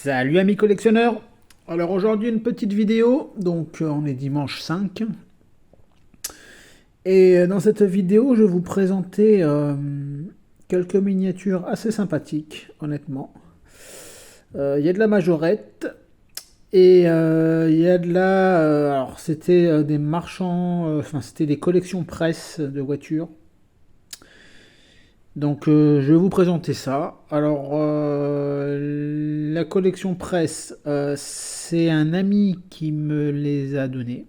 Salut amis collectionneurs. Alors aujourd'hui une petite vidéo, donc on est dimanche 5. Et dans cette vidéo je vais vous présenter quelques miniatures assez sympathiques, honnêtement. Il y a de la majorette et il y a de la... alors c'était des marchands, enfin c'était des collections presse de voitures. Donc je vais vous présenter ça. Alors la collection presse, c'est un ami qui me les a donnés.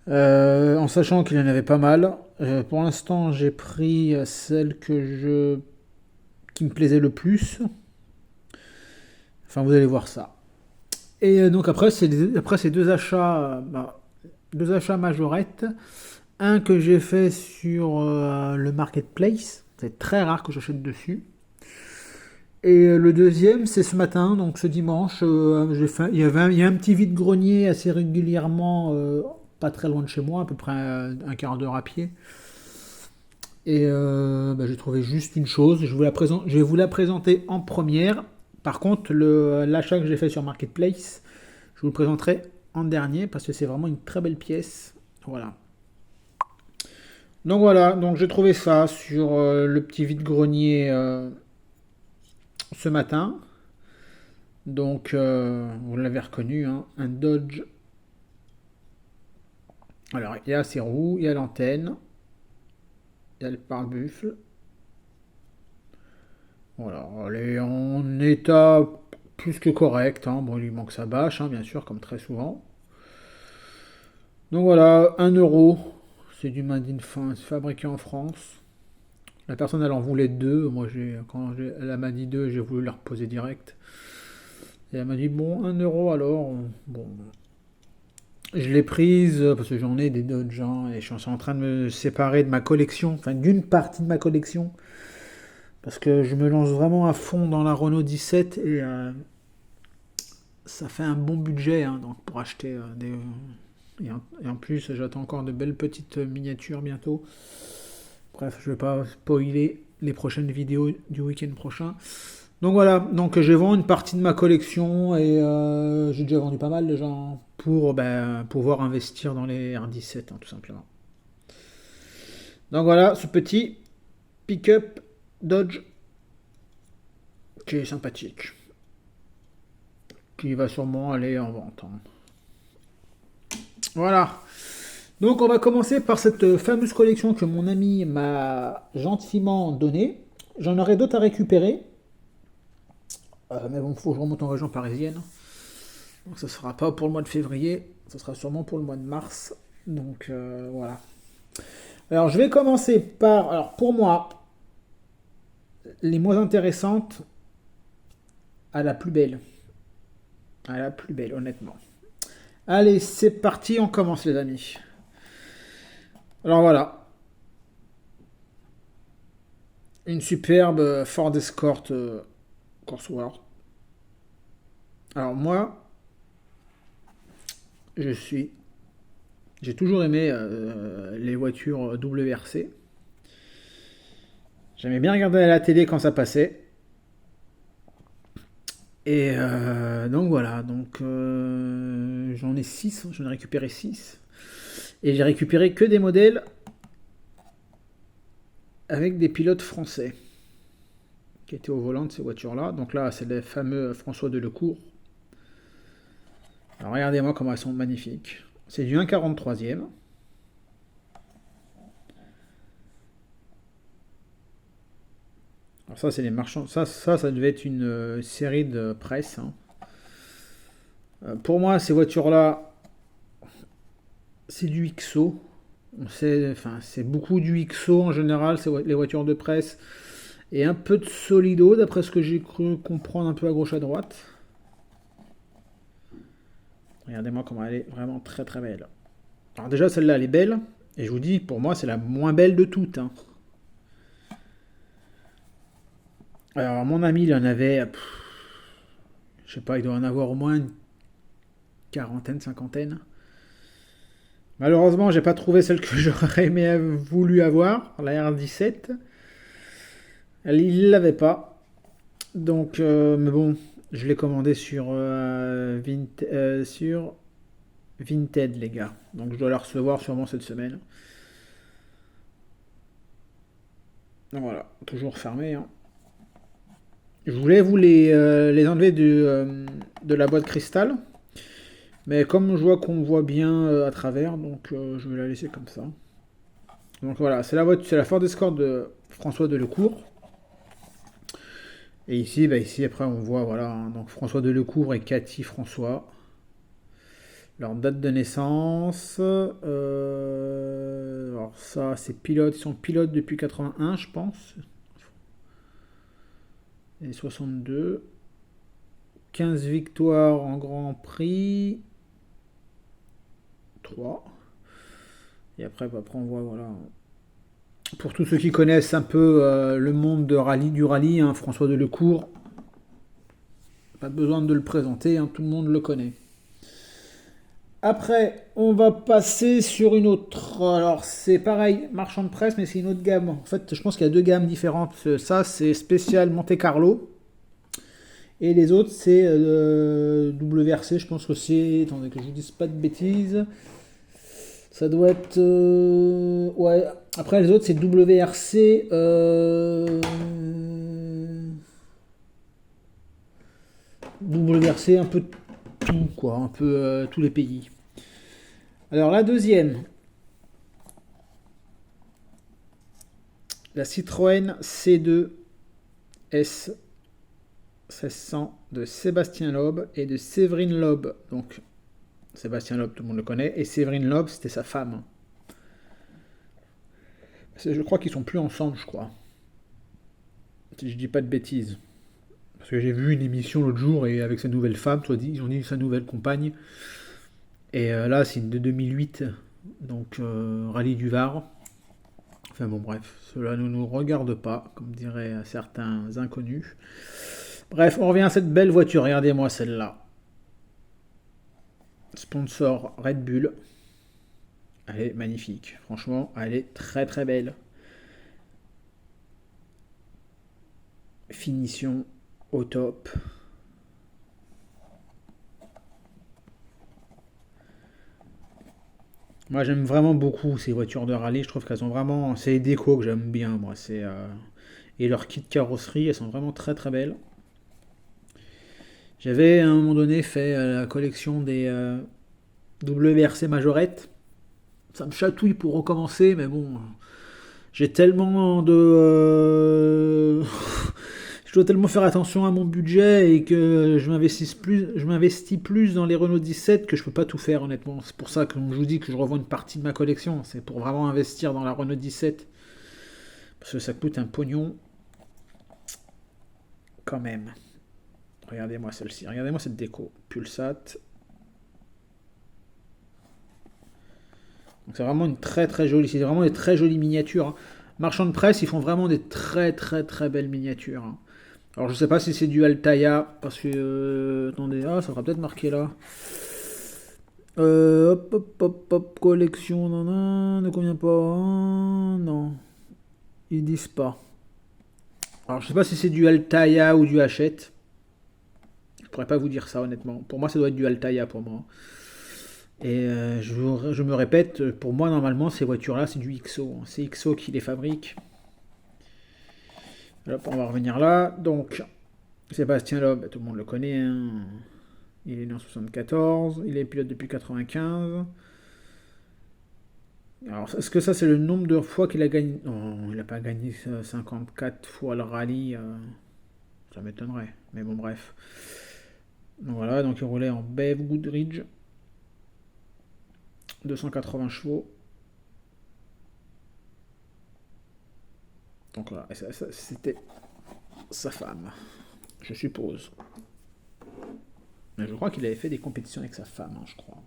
En sachant qu'il y en avait pas mal. Pour l'instant j'ai pris celle qui me plaisait le plus. Enfin vous allez voir ça. Et donc après ces deux achats, deux achats majorettes. Un que j'ai fait sur le marketplace. C'est très rare que j'achète dessus. Et le deuxième, c'est ce matin, donc ce dimanche. Il y a un petit vide-grenier assez régulièrement, pas très loin de chez moi, à peu près un quart d'heure à pied. Et j'ai trouvé juste une chose. Je vais vous la présenter en première. Par contre, l'achat que j'ai fait sur Marketplace, je vous le présenterai en dernier parce que c'est vraiment une très belle pièce. Voilà. Donc voilà, donc j'ai trouvé ça sur le petit vide-grenier ce matin. Donc vous l'avez reconnu, hein, un Dodge. Alors il y a ses roues, il y a l'antenne, il y a le pare-buffle. Voilà, elle est en état plus que correct, hein. Bon, il lui manque sa bâche, hein, bien sûr, comme très souvent. Donc voilà, 1 euro. C'est du Made in France, fabriqué en France. La personne, elle en voulait deux. Moi, elle m'a dit deux, j'ai voulu la reposer direct. Et elle m'a dit, bon, 1 euro alors. Bon, je l'ai prise parce que j'en ai des Dodge, hein, et je suis en train de me séparer de ma collection, enfin d'une partie de ma collection. Parce que je me lance vraiment à fond dans la Renault 17 et ça fait un bon budget, hein, donc pour acheter des. Et en plus, j'attends encore de belles petites miniatures bientôt. Bref, je vais pas spoiler les prochaines vidéos du week-end prochain. Donc voilà, donc je vends une partie de ma collection et j'ai déjà vendu pas mal de gens pour pouvoir investir dans les R17, hein, tout simplement. Donc voilà, ce petit pick-up Dodge qui est sympathique, qui va sûrement aller en vente, hein. Voilà. Donc on va commencer par cette fameuse collection que mon ami m'a gentiment donnée. J'en aurai d'autres à récupérer. Mais bon, il faut que je remonte en région parisienne. Donc ça sera pas pour le mois de février, ça sera sûrement pour le mois de mars. Donc voilà. Alors je vais commencer par, alors pour moi, les moins intéressantes à la plus belle. À la plus belle, honnêtement. Allez, c'est parti, on commence les amis. Alors voilà. Une superbe Ford Escort Cosworth. Alors moi, je suis j'ai toujours aimé les voitures WRC. J'aimais bien regarder à la télé quand ça passait. Et donc voilà, donc j'en ai 6, j'en ai récupéré 6. Et j'ai récupéré que des modèles avec des pilotes français qui étaient au volant de ces voitures-là. Donc là, c'est les fameux François Delecourt. Alors regardez-moi comment elles sont magnifiques. C'est du 1,43e. Alors ça, c'est les marchands. Ça devait être une série de presse, hein. Pour moi, ces voitures-là, c'est du XO. C'est beaucoup du XO en général, les voitures de presse. Et un peu de Solido, d'après ce que j'ai cru comprendre un peu à gauche à droite. Regardez-moi comment elle est vraiment très très belle. Alors déjà, celle-là, elle est belle. Et je vous dis, pour moi, c'est la moins belle de toutes, hein. Alors, mon ami, il en avait, je sais pas, il doit en avoir au moins une quarantaine, cinquantaine. Malheureusement, j'ai pas trouvé celle que j'aurais voulu avoir, la R17. Il l'avait pas. Donc, mais bon, je l'ai commandé sur Vinted, les gars. Donc, je dois la recevoir sûrement cette semaine. Donc voilà, toujours fermé, hein. Je voulais vous les enlever de la boîte cristal, mais comme je vois qu'on voit bien à travers, donc je vais la laisser comme ça. Donc voilà, c'est la Ford Escort de François Delecourt. Et ici, bah ici après on voit voilà, hein, donc François Delecourt et Cathy François. Leur date de naissance. Alors ça, c'est pilote, ils sont pilotes depuis 81, je pense. Et 62. 15 victoires en Grand Prix. 3. Et après on voit, voilà. Pour tous ceux qui connaissent un peu le monde du rallye, hein, François Delecourt, pas besoin de le présenter, hein, tout le monde le connaît. Après, on va passer sur une autre. Alors, c'est pareil, marchand de presse, mais c'est une autre gamme. En fait, je pense qu'il y a deux gammes différentes. Ça, c'est spécial Monte Carlo. Et les autres, c'est WRC. Je pense que c'est. Attendez, que je vous dise pas de bêtises. Ça doit être. Ouais. Après, les autres, c'est WRC. WRC, un peu tout, quoi. Un peu tous les pays. Alors, la deuxième, la Citroën C2 S 1600 de Sébastien Loeb et de Séverine Loeb. Donc, Sébastien Loeb, tout le monde le connaît. Et Séverine Loeb, c'était sa femme. Je crois qu'ils sont plus ensemble, je crois. Si je dis pas de bêtises. Parce que j'ai vu une émission l'autre jour et avec sa nouvelle femme, soit dit, ils ont dit sa nouvelle compagne. Et là, c'est une de 2008. Donc, rallye du Var. Enfin bon, bref, cela ne nous regarde pas, comme diraient certains inconnus. Bref, on revient à cette belle voiture. Regardez-moi celle-là. Sponsor Red Bull. Elle est magnifique. Franchement, elle est très très belle. Finition au top. Moi, j'aime vraiment beaucoup ces voitures de rallye. Je trouve qu'elles ont vraiment. C'est les décos que j'aime bien, moi. Et leur kit carrosserie, elles sont vraiment très très belles. J'avais à un moment donné fait la collection des WRC Majorette. Ça me chatouille pour recommencer, mais bon, j'ai tellement de. Je dois tellement faire attention à mon budget et que je m'investis plus dans les Renault 17 que je peux pas tout faire honnêtement. C'est pour ça que je vous dis que je revends une partie de ma collection. C'est pour vraiment investir dans la Renault 17 parce que ça coûte un pognon quand même. Regardez-moi celle-ci, regardez-moi cette déco. Pulsat. Donc c'est vraiment une très très jolie, c'est vraiment des très jolies miniatures, hein. Marchands de presse, ils font vraiment des très très très belles miniatures, hein. Alors je sais pas si c'est du Altaïa, parce que... attendez, ah ça sera peut-être marqué là. Hop hop hop hop, collection, nan, ne convient pas, hein, non, ils disent pas. Alors je sais pas si c'est du Altaïa ou du Hachette. Je pourrais pas vous dire ça honnêtement. Pour moi ça doit être du Altaïa pour moi. Et je me répète, pour moi normalement ces voitures-là c'est du XO, hein. C'est XO qui les fabrique. Hop, on va revenir là. Donc Sébastien Loeb, tout le monde le connaît, hein. Il est né en 74, il est pilote depuis 95. Alors, est-ce que ça, c'est le nombre de fois qu'il a gagné? Non, il n'a pas gagné 54 fois le rallye. Ça m'étonnerait. Mais bon, bref. Donc voilà, donc il roulait en Bev Goodrich. 280 chevaux. Donc voilà, c'était sa femme, je suppose. Mais je crois qu'il avait fait des compétitions avec sa femme, hein, je crois.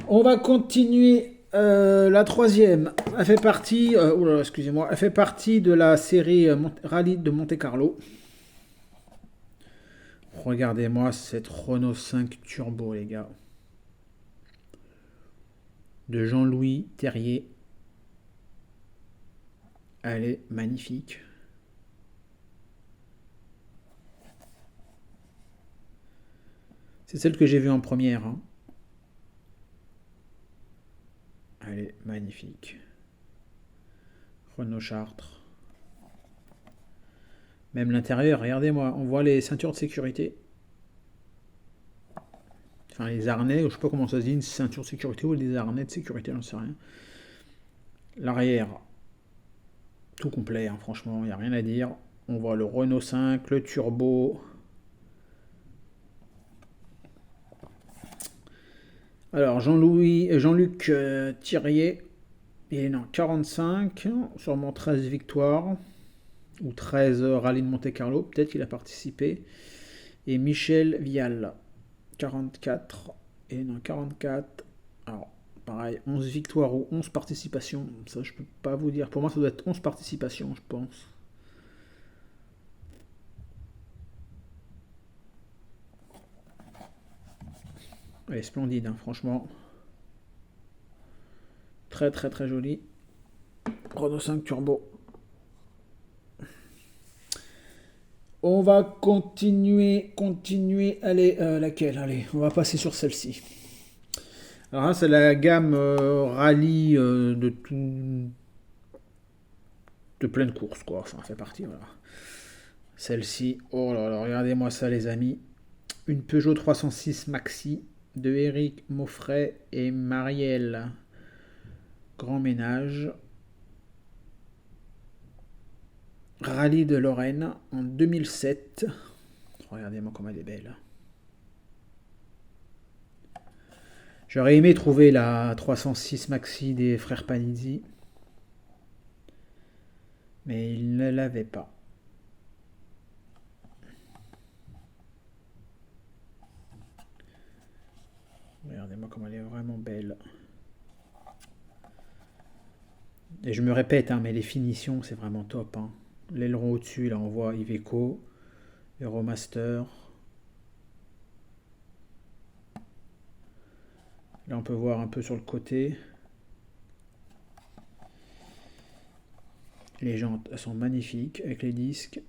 On va continuer. La troisième, elle fait partie, excusez-moi, elle fait partie de la série Rallye de Monte Carlo. Regardez-moi cette Renault 5 Turbo, les gars. De Jean-Louis Terrier. Elle est magnifique. C'est celle que j'ai vue en première, hein. Elle est magnifique. Renault Chartres. Même l'intérieur, regardez-moi, on voit les ceintures de sécurité. Enfin, les harnais, je sais pas comment ça se dit, une ceinture de sécurité ou des harnais de sécurité, j'en sais rien. L'arrière, tout complet, hein, franchement, il n'y a rien à dire. On voit le Renault 5, le turbo. Alors, Jean-Luc Thirier, il est né en 45, sûrement 13 victoires, ou 13 rallyes de Monte-Carlo, peut-être qu'il a participé. Et Michel Vial, 44, et non 44. Alors, pareil, 11 victoires ou 11 participations, ça je peux pas vous dire. Pour moi, ça doit être 11 participations, je pense. Elle est splendide, hein, franchement. Très très très jolie. Renault 5 Turbo. On va continuer. Allez, laquelle? Allez, on va passer sur celle-ci. Alors là, c'est la gamme rallye de pleine course, quoi. Enfin, fait partie, voilà. Celle-ci, oh là là, regardez-moi ça, les amis. Une Peugeot 306 Maxi de Eric Maufray et Marielle Grand Ménage. Rallye de Lorraine en 2007. Regardez-moi comme elle est belle. J'aurais aimé trouver la 306 Maxi des frères Panizzi, mais ils ne l'avaient pas. Regardez-moi comme elle est vraiment belle. Et je me répète, hein, mais les finitions, c'est vraiment top, hein. L'aileron au-dessus, là, on voit Iveco, Euromaster. Là, on peut voir un peu sur le côté. Les jantes sont magnifiques avec les disques.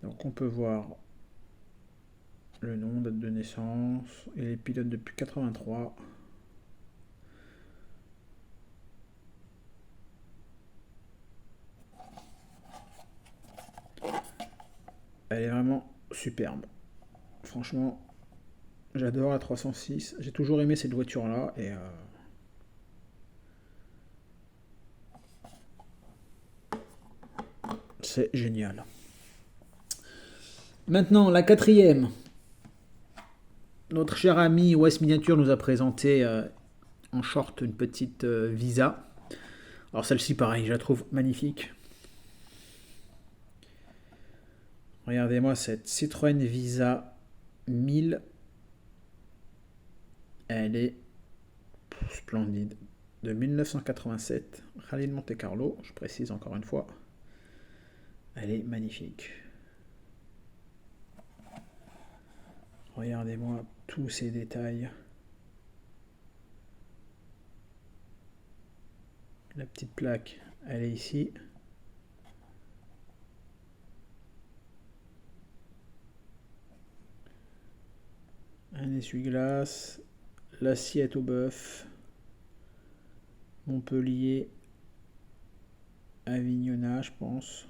Donc on peut voir le nom, date de naissance et les pilotes depuis 83. Elle est vraiment superbe. Franchement, j'adore la 306. J'ai toujours aimé cette voiture-là et c'est génial. Maintenant, la quatrième. Notre cher ami West Miniature nous a présenté en short une petite Visa. Alors celle-ci, pareil, je la trouve magnifique. Regardez-moi cette Citroën Visa 1000. Elle est splendide. De 1987, Rallye de Monte Carlo, je précise encore une fois. Elle est magnifique. Regardez-moi tous ces détails. La petite plaque, elle est ici. Un essuie-glace, l'assiette au bœuf, Montpellier, Avignona, je pense.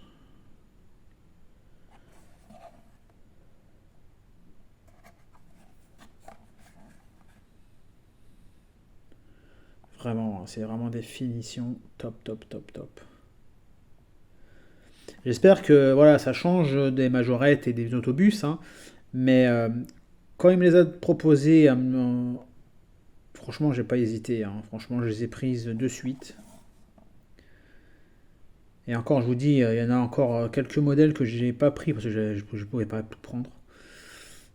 Vraiment, c'est vraiment des finitions top, top, top, top. J'espère que voilà, ça change des majorettes et des autobus, hein, mais quand il me les a proposés, franchement, j'ai pas hésité, hein. Franchement, je les ai prises de suite. Et encore, je vous dis, il y en a encore quelques modèles que j'ai pas pris parce que je pouvais pas tout prendre.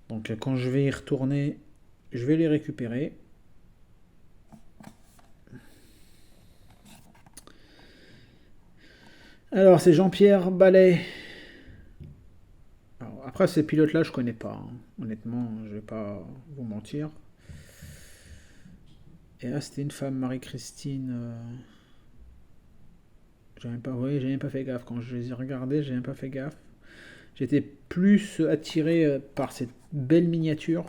Donc quand je vais y retourner, je vais les récupérer. Alors, c'est Jean-Pierre Ballet. Alors, après, ces pilotes-là, je connais pas, hein. Honnêtement, je vais pas vous mentir. Et là, c'était une femme, Marie-Christine. J'ai même pas fait gaffe. Quand je les ai regardés, j'ai même pas fait gaffe. J'étais plus attiré par cette belle miniature.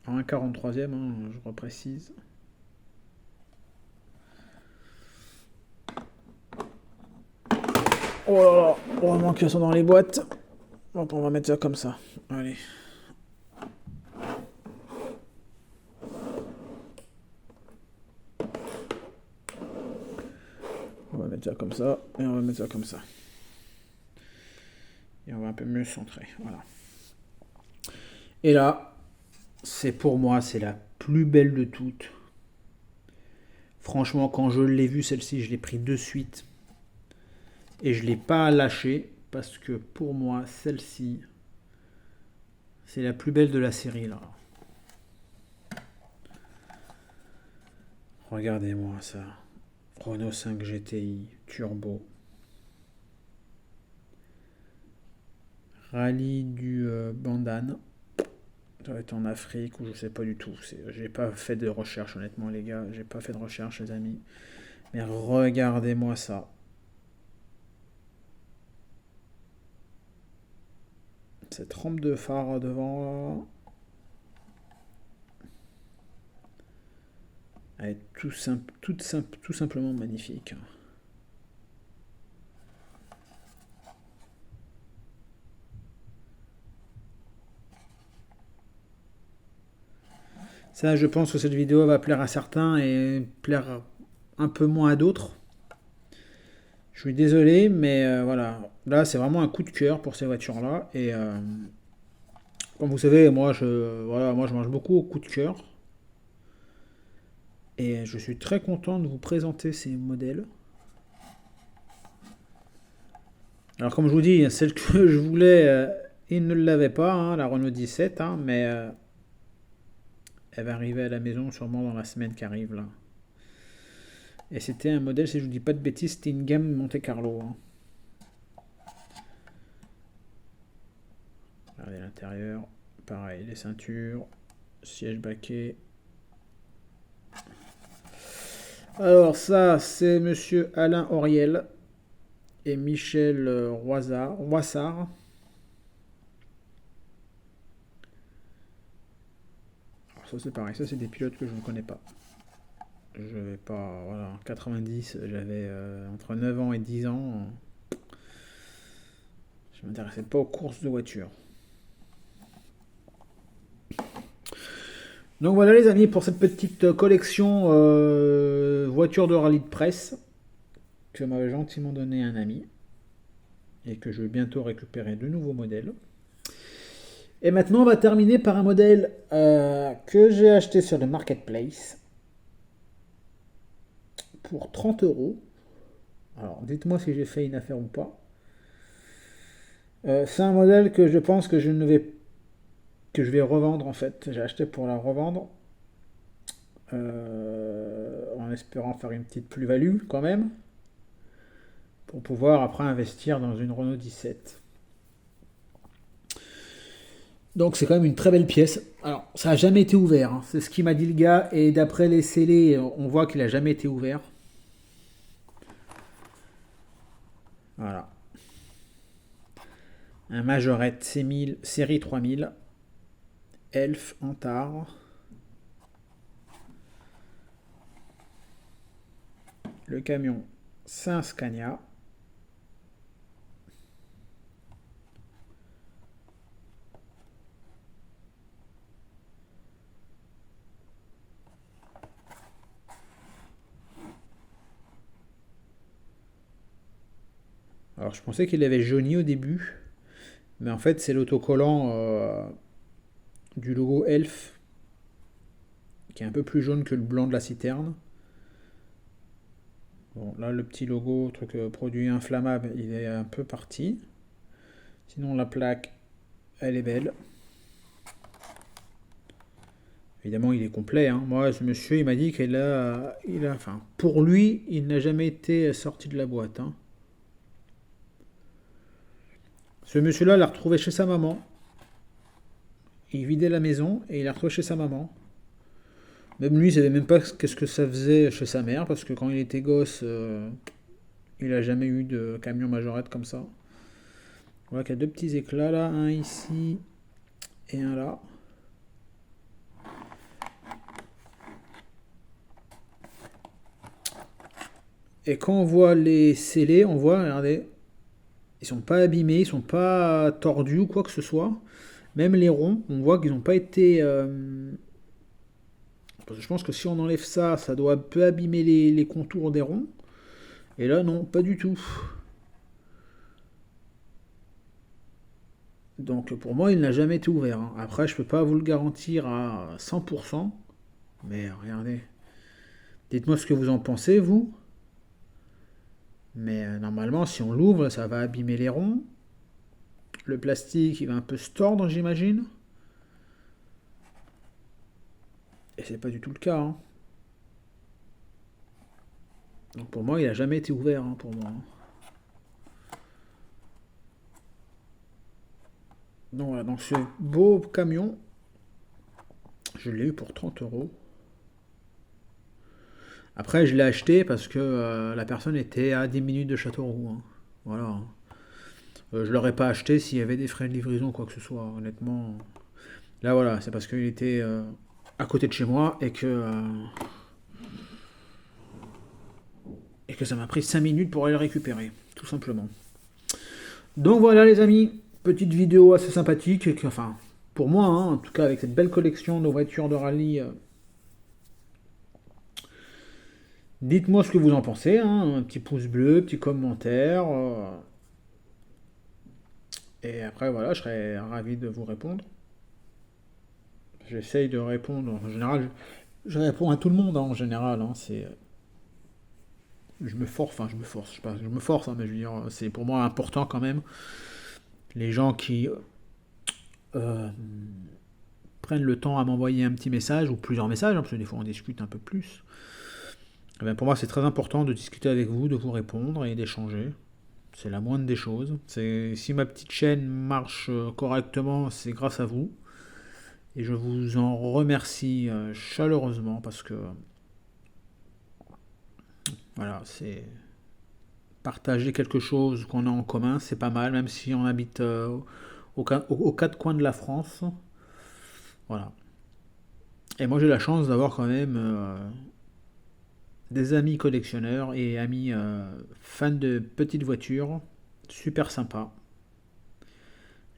En 1,43e, hein, je reprécise. Oh là là, heureusement qu'elles sont dans les boîtes. Bon, on va mettre ça comme ça. Allez. On va mettre ça comme ça. Et on va mettre ça comme ça. Et on va un peu mieux centrer. Voilà. Et là, c'est pour moi, c'est la plus belle de toutes. Franchement, quand je l'ai vue, celle-ci, je l'ai pris de suite. Et je ne l'ai pas lâchée. Parce que pour moi, celle-ci, c'est la plus belle de la série, là. Regardez-moi ça. Renault 5 GTI Turbo. Rallye du Bandane. Ça doit être en Afrique ou je sais pas du tout. J'ai pas fait de recherche honnêtement les gars. J'ai pas fait de recherche les amis. Mais regardez-moi ça. Cette rampe de phare devant. Elle est tout simplement magnifique. Ça, je pense que cette vidéo va plaire à certains et plaire un peu moins à d'autres. Je suis désolé, mais voilà. Là, c'est vraiment un coup de cœur pour ces voitures-là. Et comme vous savez, moi, je marche beaucoup au coup de cœur. Et je suis très content de vous présenter ces modèles. Alors, comme je vous dis, celle que je voulais, il ne l'avait pas, hein, la Renault 17, hein, mais elle va arriver à la maison sûrement dans la semaine qui arrive là. Et c'était un modèle, si je vous dis pas de bêtises, c'était une gamme Monte Carlo. Hein. Regardez l'intérieur, pareil, les ceintures, siège baquet. Alors ça, c'est monsieur Alain Auriel et Michel Roissard. Alors ça c'est pareil, ça c'est des pilotes que je ne connais pas. Je vais pas... Voilà, en 90, j'avais entre 9 ans et 10 ans. Je m'intéressais pas aux courses de voitures. Donc voilà les amis pour cette petite collection voitures de rallye de presse que m'avait gentiment donné un ami et que je vais bientôt récupérer de nouveaux modèles. Et maintenant on va terminer par un modèle que j'ai acheté sur le marketplace pour 30 euros. Alors dites-moi si j'ai fait une affaire ou pas. C'est un modèle que je pense que je vais revendre en fait. J'ai acheté pour la revendre. En espérant faire une petite plus-value quand même. Pour pouvoir après investir dans une Renault 17. Donc c'est quand même une très belle pièce. Alors ça n'a jamais été ouvert, hein. C'est ce qu'il m'a dit le gars. Et d'après les scellés, on voit qu'il n'a jamais été ouvert. Voilà. Un Majorette série 3000. Elf Antar. Le camion, c'est un Scania. Alors je pensais qu'il avait jauni au début. Mais en fait c'est l'autocollant du logo Elf. Qui est un peu plus jaune que le blanc de la citerne. Bon, là, le petit logo, truc produit inflammable, il est un peu parti. Sinon, la plaque, elle est belle. Évidemment, il est complet. Hein. Moi, ce monsieur, il m'a dit enfin, pour lui, il n'a jamais été sorti de la boîte. Hein. Ce monsieur-là l'a retrouvé chez sa maman. Il vidait la maison et il l'a retrouvé chez sa maman. Même lui, il savait même pas qu'est-ce que ça faisait chez sa mère, parce que quand il était gosse, il a jamais eu de camion majorette comme ça. On voit qu'il y a deux petits éclats là, un ici et un là. Et quand on voit les scellés, on voit, regardez, ils sont pas abîmés, ils sont pas tordus ou quoi que ce soit. Même les ronds, on voit qu'ils n'ont pas été. Parce que je pense que si on enlève ça, ça doit un peu abîmer les contours des ronds. Et là, non, pas du tout. Donc pour moi, il n'a jamais été ouvert, hein. Après, je peux pas vous le garantir à 100%. Mais regardez. Dites-moi ce que vous en pensez, vous. Mais normalement, si on l'ouvre, ça va abîmer les ronds. Le plastique, il va un peu se tordre, j'imagine. Et c'est pas du tout le cas, hein. Donc pour moi, il n'a jamais été ouvert, hein, pour moi, hein. Donc voilà, donc ce beau camion, je l'ai eu pour 30 euros. Après, je l'ai acheté parce que la personne était à 10 minutes de Châteauroux, hein. Voilà, hein. Je l'aurais pas acheté s'il y avait des frais de livraison ou quoi que ce soit, honnêtement. Là, voilà, c'est parce qu'il était à côté de chez moi et que ça m'a pris 5 minutes pour aller le récupérer, tout simplement. Donc voilà, les amis, petite vidéo assez sympathique, enfin, pour moi, hein, en tout cas, avec cette belle collection de voitures de rallye. Dites-moi ce que vous en pensez, hein, un petit pouce bleu, petit commentaire. Et après, voilà, je serais ravi de vous répondre. J'essaye de répondre. En général, je réponds à tout le monde, hein, en général, hein. Je me force, enfin, je me force, je sais pas, je me force, hein, mais je veux dire, c'est pour moi important quand même. Les gens qui euh, prennent le temps à m'envoyer un petit message ou plusieurs messages, hein, parce que des fois on discute un peu plus. Eh bien, pour moi, c'est très important de discuter avec vous, de vous répondre et d'échanger. C'est la moindre des choses. Si ma petite chaîne marche correctement, c'est grâce à vous. Et je vous en remercie chaleureusement parce que voilà, c'est partager quelque chose qu'on a en commun, c'est pas mal, même si on habite aux quatre coins de la France. Voilà. Et moi j'ai la chance d'avoir quand même des amis collectionneurs et amis fans de petites voitures, super sympa.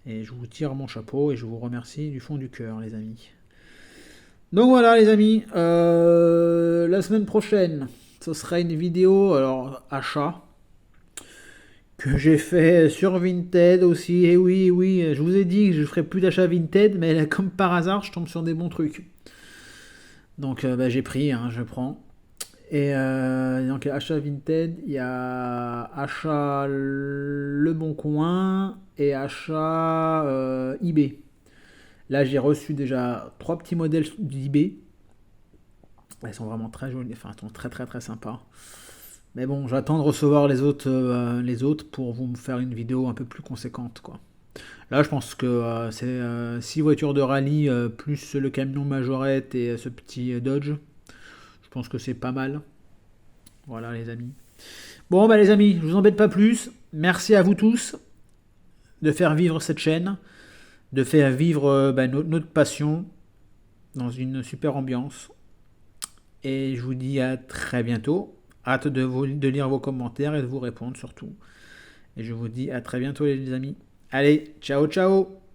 Et je vous tire mon chapeau et je vous remercie du fond du cœur, les amis. Donc voilà, les amis, la semaine prochaine, ce sera une vidéo, alors achat, que j'ai fait sur Vinted aussi. Et oui, oui, je vous ai dit que je ferai plus d'achat Vinted, mais là, comme par hasard, je tombe sur des bons trucs. Donc bah, j'ai pris, hein, je prends. Et donc achat Vinted, il y a achat Le Bon Coin et achat eBay. Là j'ai reçu déjà trois petits modèles d'eBay. Elles sont vraiment très jolies, enfin elles sont très très très sympas. Mais bon, j'attends de recevoir les autres pour vous faire une vidéo un peu plus conséquente, quoi. Là, je pense que c'est 6 voitures de rallye plus le camion majorette et ce petit Dodge. Je pense que c'est pas mal. Voilà, les amis. Bon, bah les amis, je vous embête pas plus. Merci à vous tous de faire vivre cette chaîne, de faire vivre notre passion dans une super ambiance. Et je vous dis à très bientôt. Hâte de lire vos commentaires et de vous répondre surtout. Et je vous dis à très bientôt les amis. Allez, ciao ciao.